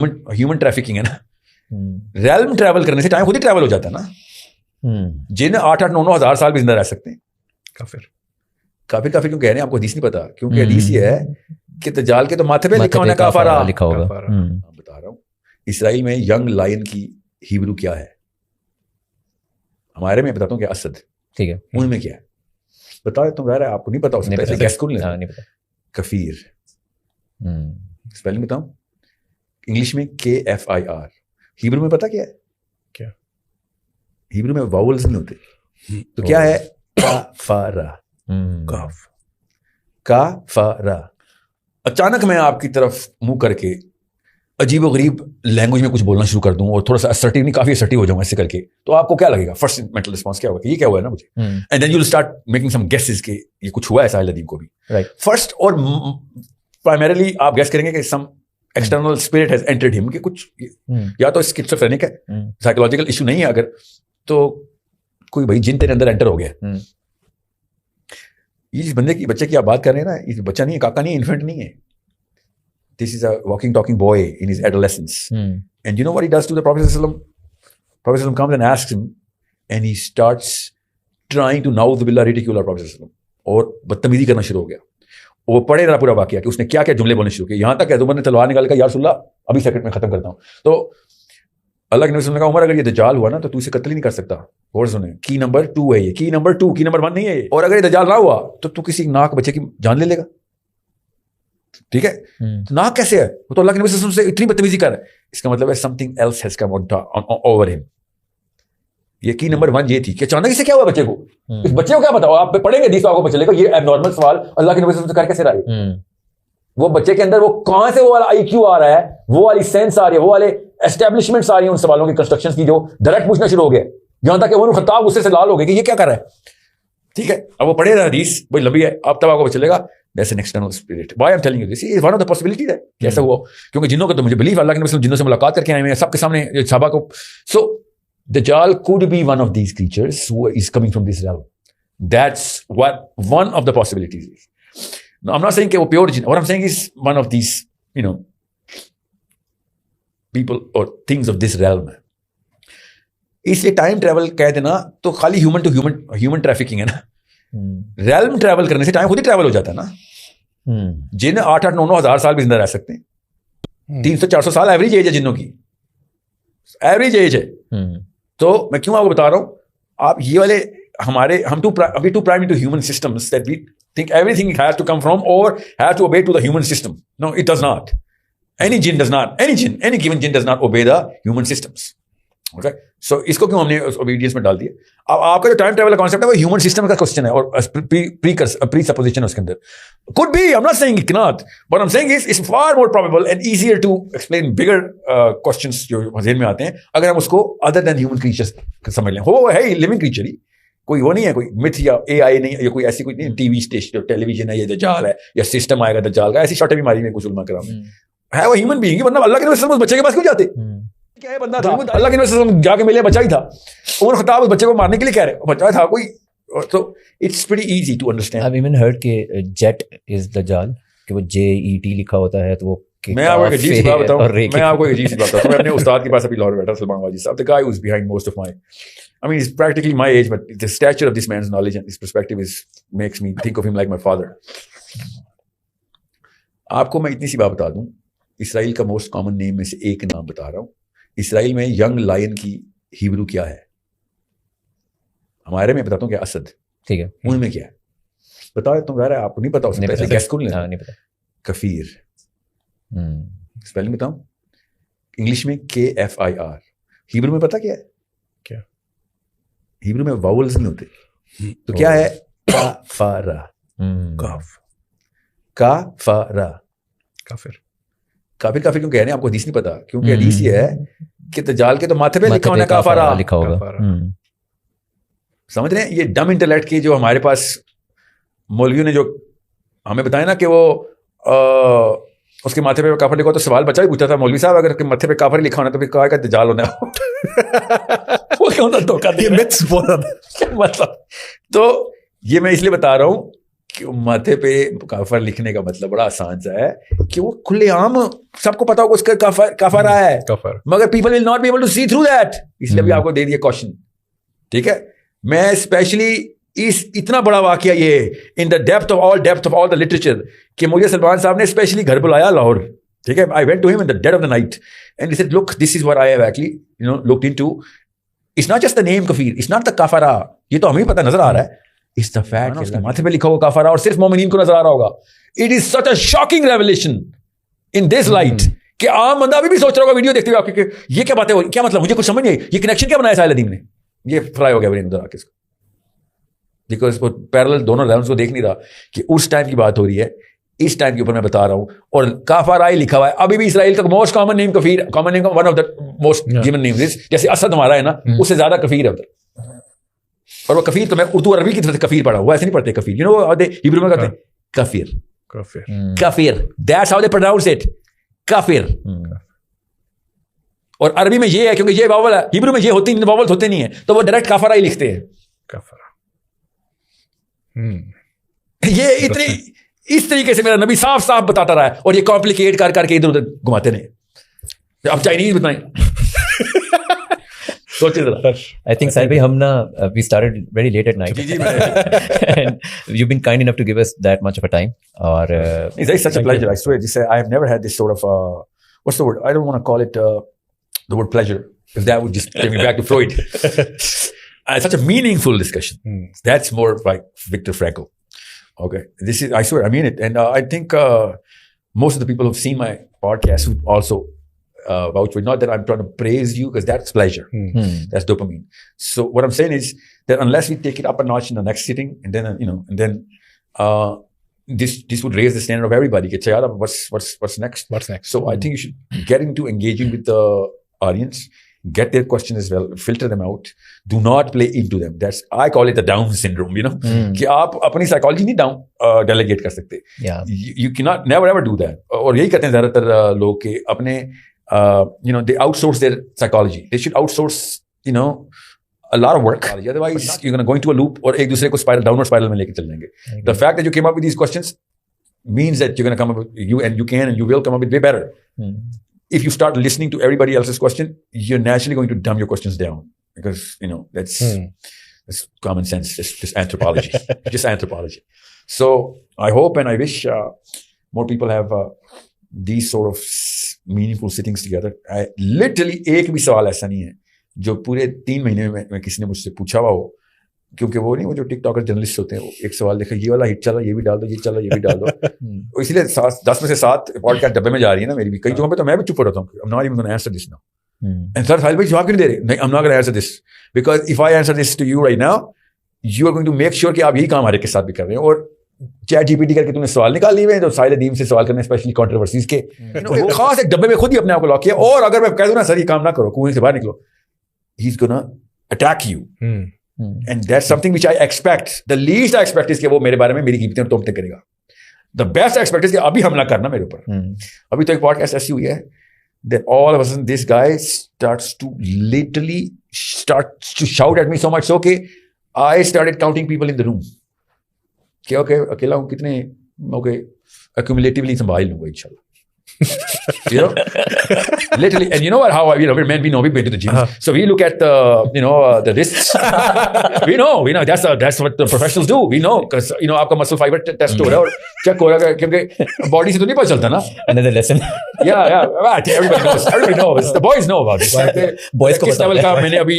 Human trafficking है ना, realm travel करने से टाइम खुद ही ट्रैवल हो जाता है ना। जिन 8-8-9-9 हज़ार साल भी जिंदा रह सकते हैं। काफिर क्यों कह रहे हैं, आपको हदीस नहीं पता? क्योंकि हदीस ये है कि दज्जाल के तो माथे पे लिखा होना काफारा लिखा होगा। बता रहा हूं, इसराइल में यंग लायन की हिब्रू क्या है? हमारे में बताता हूँ क्या असद, ठीक है, उनमें क्या है बताओ तुम। रहा है आपको नहीं पता हो सकता है, गैस कौन लेना? नहीं पता। कफीर स्पेलिंग बताऊं? इंग्लिश में KFIR, हिब्रू में पता क्या है? क्या? हिब्रू में वावल्स नहीं होते, तो क्या है? काफारा। काफारा। अचानक मैं आपकी तरफ मुंह करके अजीबोगरीब लैंग्वेज में कुछ बोलना शुरू कर दूं और थोड़ा सा असर्टिव, नहीं काफी असर्टिव हो जाऊं ऐसे करके, तो आपको क्या लगेगा? फर्स्ट मेंटल रिस्पांस क्या होगा कि ये क्या हुआ है ना मुझे? And then you will start making some guesses कि ये कुछ हुआ है साहिल अदीब को भी। फर्स्ट और प्राइमरीली आप गेस करेंगे कि some external spirit has entered him, कि कुछ या तो स्किज़ोफ्रेनिक है, साइकोलॉजिकल इशू नहीं है अगर, तो कोई भाई जिन तेरे अंदर एंटर हो गया। ये जिस बच्चे की आप बात कर रहे हैं ना, ये बच्चा नहीं है, काका नहीं है, इन्फेंट नहीं है। This is a walking, talking boy in his adolescence. And you know what he does to the Prophet ﷺ? Prophet ﷺ comes and asks him, and he starts trying to na'udhu billah ridicule Prophet ﷺ. और बदतमीजी करना शुरू हो गया। वो पढ़े रहा पूरा वाकया कि उसने क्या क्या जुमले बोलने शुरू किए। यहाँ तक है उमर ने तलवार निकाल कर, या रसूलल्लाह अभी सेकंड में खत्म करता हूँ। तो अल्लाह के नबी ने कहा, उमर अगर ये दज्जाल हुआ ना तो तू इसे कत्ल ही नहीं कर सकता। और सुने, की नंबर 2 है ये, की नंबर 2, की नंबर 1 नहीं है ये। और अगर ये दज्जाल ना हुआ तो तू किसी नाक बच्चे की जान ले लेगा। ठीक है, तो नाक कैसे है? वो तो अल्लाह के नबी सल्लल्लाहु अलैहि वसल्लम से इतनी बदतमीजी कर रहा है, इसका मतलब है something else has come over him. ये की नंबर 1 ये थी कि अचानक इसे क्या हुआ बच्चे को? इस बच्चे को क्या बताओ? आप पढ़ेंगे हदीस आपको पता चलेगा ये एबनॉर्मल सवाल अल्लाह के नबी सल्लल्लाहु अलैहि वसल्लम से कर कैसे रहा है। वो बच्चे के अंदर वो कहां से वो वाला IQ आ रहा है, वो वाली सेंस आ रही है, वो वाले एस्टेब्लिशमेंट्स आ रही है उन सवालों की, कंस्ट्रक्शंस की, जो डायरेक्ट पूछना शुरू हो गया। यहां तक कि उमर खत्ताब गुस्से से लाल हो गए कि ये क्या कर रहा है। ठीक है, अब वो पढ़े रहा हदीस, बड़ी लंबी है, अब तब आपको पता चलेगा That's an external spirit. Why I'm telling you this is one of the possibilities है कैसा हुआ, क्योंकि जिन्नों का तो मुझे बिलीव, अल्लाह के नबी जिन्नों से मुलाकात करके आए हैं सबके सामने सहाबा को। So Dajjal could be one of these creatures who is coming from this realm. That's what one of the possibilities is. Now I'm not saying कि वो प्योर जिन, what I'm saying is one of these, you know, people or things of this realm है। इसलिए time travel कह देना तो खाली human to human trafficking है ना। रेल्म ट्रैवल करने से टाइम खुद ही ट्रैवल हो जाता है ना। जिन 8-8-9-9 हज़ार साल भी जिंदा रह सकते हैं। 300-400 साल एवरेज एज है जिन्नों की, एवरेज एज है। तो मैं क्यों आपको बता रहा हूं, आप ये वाले हम to prime to human systems that we think everything has to come from और has to obey to the human system. No, it does not. Any given जिन does not obey the human systems. Okay, so इसको क्यों हमने obedience में डाल दिया? अब आपका जो टाइम ट्रैवल का कॉन्सेप्ट है वो ह्यूमन सिस्टम का क्वेश्चन है और प्री सपोजिशन है उसके अंदर। Could be, I am not saying it not, but I am saying it's far more probable and easier to explain bigger questions जो ज़हन में आते हैं अगर हम उसको अदर देन ह्यूमन क्रीचर्स समझ लें। वो है लिविंग क्रीचर ही, कोई वो नहीं है, कोई मिथ या AI नहीं, या कोई ऐसी कोई नहीं टीवी स्टेशन टेलीविजन है, ये दज्जाल है या सिस्टम आएगा दज्जाल का, ऐसी शॉर्ट भी मारी में कुछ उलमा कराम है। वो ह्यूमन बीइंग, वरना अल्लाह के नबी उस बच्चे के पास क्यों जाते? क्या है, बंदा था, अल्लाह के नबी जाके मिले, बच्चा ही था। उमर खत्ताब उस बच्चे को मारने के लिए कह रहे, बच्चा था कोई। तो it's pretty easy to understand. I even heard कि जेट इज दज्जाल, कि वो JET लिखा होता है, तो वो मैं आपको एक अजीब सी बात बताऊं, मैं अपने उस्ताद के पास अभी लाहौर बैठा, सलमान वाजी साहब, the guy who is behind most of my, I mean, he's practically my age, but the stature of this man's knowledge and his perspective makes me think of him like my father. आपको मैं इतनी सी बात बता दूं, Israel का most common name में से एक नाम बता रहा हूं। इसराइल में यंग लायन की हिब्रू क्या है? हमारे में बताता हूँ क्या, असद। ठीक है, उनमें क्या है बताओ तुम। रहा है आपको नहीं पता हो सकता है, गैस कौन लेना? नहीं पता। कफीर स्पेलिंग बताऊं? इंग्लिश में KFIR, हिब्रू में पता क्या है? क्या? हिब्रू में वावल्स नहीं होते, तो क्या है? काफारा। काफारा। काफिर क्यों कह रहे हैं, आपको हदीस नहीं पता? क्योंकि हदीस ये है कि दज्जाल के तो माथे पे लिखा होना काफारा लिखा होगा। समझ रहे हैं? ये डम इंटेलेक्ट की जो हमारे पास मौलवियों ने जो हमें बताया ना कि वो उसके माथे पे काफर लिखा हो, तो सवाल बच्चा भी पूछता था, मौलवी साहब अगर माथे पे काफर लिखा होना तो फिर कहा का दज्जाल होना वो क्यों धोखा दिया? मतलब तो ये मैं इसलिए बता रहा हूं कि माथे पे काफर लिखने का मतलब बड़ा आसान सा है कि वो खुलेआम सबको पता होगा उसका काफर रहा है, मगर people will not be able to see through that, इसलिए भी आपको दे दिया क्वेश्चन। ठीक है, मैं स्पेशली इतना बड़ा वाकया ये in the depth of all the literature कि मुझे सलमान साहब ने स्पेशली घर बुलाया लाहौर। ठीक है, I went to him in the dead of the night and he said look this is what I have actually looked into, it's not just the name Kfir, it's not the काफरा, ये तो हमें पता नजर आ रहा है, it's the fact कि उसके माथे पे लिखा हुआ काफरा और सिर्फ मोमिनीन को नजर आ रहा होगा। It is such a shocking revelation in this light कि आम बंदा अभी भी सोच रहा होगा वीडियो देखते हुए आपके ये क्या बात है, क्या मतलब, मुझे कुछ समझ नहीं आई, ये कनेक्शन क्या बनाया साहिल अदीम ने, ये फ्राई हो गया ब्रेन उधर आके इसको, बिकॉज वो पैरेलल दोनों रेल्म्स को देख नहीं रहा कि उस टाइम की बात हो रही है, इस टाइम के ऊपर मैं बता रहा हूं। और काफाराई लिखा हुआ है अभी भी इसराइल का most common name Kfir, common name one of the most given names is, जैसे असद हमारा है ना उससे ज्यादा कफीर है उधर। और वो कफीर तो मैं उर्दू अरबी की तरफ से कफीर पढ़ा हुआ, ऐसे नहीं पढ़ते कफीर, यू नो हिब्रू में कहते हैं Kfir, Kfir, that's how they pronounce it, Kfir. और अरबी में ये है क्योंकि ये वावल है, हिब्रू में ये होती नहीं, वावल होते नहीं है, तो वो डायरेक्ट काफाराई लिखते हैं, काफरा। ये इतनी इस तरीके से मेरा नबी साफ साफ बताता रहा है, और ये कॉम्प्लिकेट कर करके इधर उधर घुमाते नहीं। अब चाइनीज बताएं सोचिए जरा। I think साहिल भाई हम ना we started very late at night and you've been kind enough to give us that much of a time. और it's such a pleasure. I swear, I have never had this sort of what's the word? I don't want to call it the word pleasure, because that would just take me back to Freud. Such a meaningful discussion. That's more like Viktor Frankl. Okay, this is, I swear, I mean it, and I think most of the people who've seen my podcast would also vouch for. Not that I'm trying to praise you, because that's pleasure, that's dopamine. So what I'm saying is that unless we take it up a notch in the next sitting, and then this would raise the standard of everybody. Get what's next? What's next? So I think you should get into engaging with the audience. Get their questions as well, filter them out, do not play into them. That's, I call it the down syndrome, you know, कि आप अपनी psychology नहीं down delegate कर सकते, you cannot never ever do that. और यही कहते हैं ज़्यादातर लोग कि अपने you know, they outsource their psychology, they should outsource, you know, a lot of work, otherwise you're going to go into a loop और एक दूसरे को downward spiral में लेके चल जाएंगे. The fact that you came up with these questions means that you're going to come up with, you can and you will come up with way better. If you start listening to everybody else's question, you're naturally going to dumb your questions down, because, you know, that's common sense, just anthropology, just anthropology. So I hope and I wish more people have these sort of meaningful sittings together. I literally एक भी सवाल ऐसा नहीं है जो पूरे 3 महीने में किसी ने मुझसे पूछा हुआ हो, क्योंकि वो नहीं, वो जो टिकटॉकर जर्नलिस्ट होते हैं, वो एक सवाल देखा, ये वाला हिट चला, ये भी डाल दो, ये चला, ये भी डाल दो। इसलिए 10 में से 7 पॉडकास्ट डब्बे में जा रही है ना मेरी भी, कई जगहों पे तो मैं भी चुप रहता हूँ, I'm not even going to answer this now. And sir Sahil भाई जवाब क्यों नहीं दे रहे? नहीं, I'm not going to answer this, because if I answer this to you right now, you are going to make sure कि आप यही काम हमारे के साथ भी कर रहे हैं। और चैट जीपीटी करके तुमने सवाल निकाल लिए हैं, तो साहिल अदीम से सवाल करने, स्पेशली कंट्रोवर्सीज के, खास एक डब्बे में खुद ही अपने आप को लॉक किया। और अगर मैं कह दूं ना सर ये काम ना करो, कुएं से बाहर निकलो, he's gonna attack you. And that's something which I expect. The least I expect is कि वो मेरे बारे में मेरी कीमतें और तोमतें करेगा. The best I expect is कि अभी हमला करना मेरे ऊपर। अभी तो एक पॉडकास्ट ऐसी हुई है that all of a sudden this guy starts to shout at me so much so कि I started counting people in the room. कि okay, अकेला हूँ कितने, okay, accumulatively संभाल लूँगा इंशाल्लाह। You know, literally, and you know what? How we're men, we know, we've been to the gym, so we look at the wrists. we know that's what the professionals do. We know, because आपका muscle fiber test हो रहा है और check हो रहा है, क्योंकि body से तो नहीं पता चलता ना. Another lesson. Everybody knows. The boys know about this. Boys को किस level का मैंने अभी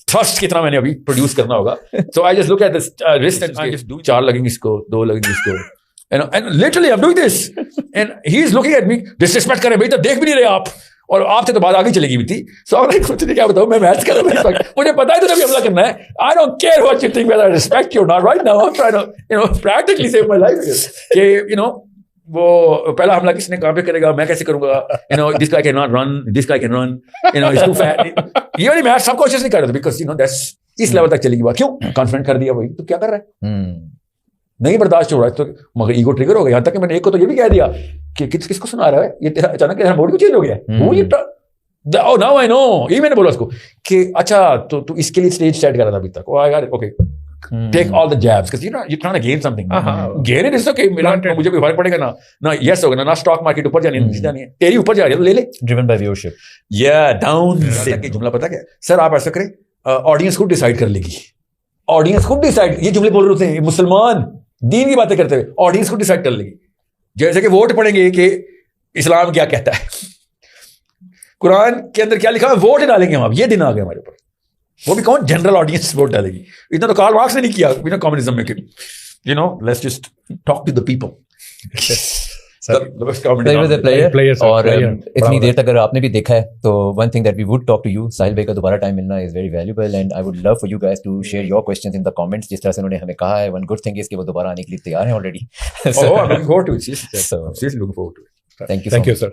thrust कितना मैंने अभी produce करना होगा. So I just look at this wrist and I just do 4 लगेंगे इसको, 2 लगेंगे इसको. And literally I'm doing this and he's looking at me, disrespect कर रहे भाई, तो देख भी नहीं रहे आप, और आपसे तो बात आगे चलेगी भी थी। So I'm like, तुझे क्या बताऊँ, मैं मैच कर रहा हूँ, मुझे पता है तुझे भी हमला करना है। I don't care what you think, whether I respect you or not. Right now I'm trying to practically save my life कि वो पहला हमला किसने कहाँ पे करेगा, मैं कैसे करूंगा, this guy cannot run, this guy can run, he's too fat. ये वाली मैच सब कोशिश नहीं कर रहे थे, because that's इस लेवल तक चलेगी बात। क्यों कॉन्फिडेंट कर दिया भाई, तो क्या कर रहा है, नहीं बर्दाश्त हो रहा है, तो मगर ईगो ट्रिगर हो गया। यहाँ तक कि मैंने एक को तो ये भी कह दिया कि किसको सुना रहा है, ये तेरा अचानक तेरा मूड क्यों चेंज हो गया है। नाउ आई नो, ये मैंने बोला उसको कि अच्छा तो तू इसके लिए स्टेज सेट कर रहा था अभी तक। Okay, Take all the jabs because you're trying to gain something. Gain it is okay. मुझे कोई फर्क पड़ेगा ना yes होगा ना स्टॉक मार्केट ऊपर जानी है, तेरी ऊपर जा रही है तो ले ले. Driven by viewership. Yeah, down. कि जुमला पता क्या? सर आप ऐसा करें, ऑडियंस खुद डिसाइड कर लेगी. ऑडियंस खुद डिसाइड, ये जुमले बोल रहे होते हैं मुसलमान दीन की बातें करते हुए, ऑडियंस खुद डिसाइड कर लेगी. जैसे कि वोट पड़ेंगे कि इस्लाम क्या कहता है, कुरान के अंदर क्या लिखा है, वोट डालेंगे हम. अब ये दिन आ गए हमारे ऊपर. वो भी कौन? जनरल ऑडियंस वोट डालेगी. इतना तो कार्ल मार्क्स ने नहीं किया कम्युनिज्म में. Let's just talk to the people. और इतनी देर तक अगर आपने भी देखा है तो one thing that we would talk to you, Sahil भाई का दोबारा टाइम मिलना is very valuable and I would love for you guys to share your questions in the comments. जिस तरह से उन्होंने हमें कहा है, वन गुड थिंग इज कि वो दोबारा आने के लिए तैयार हैं already. Thank you, sir. Thank you, sir.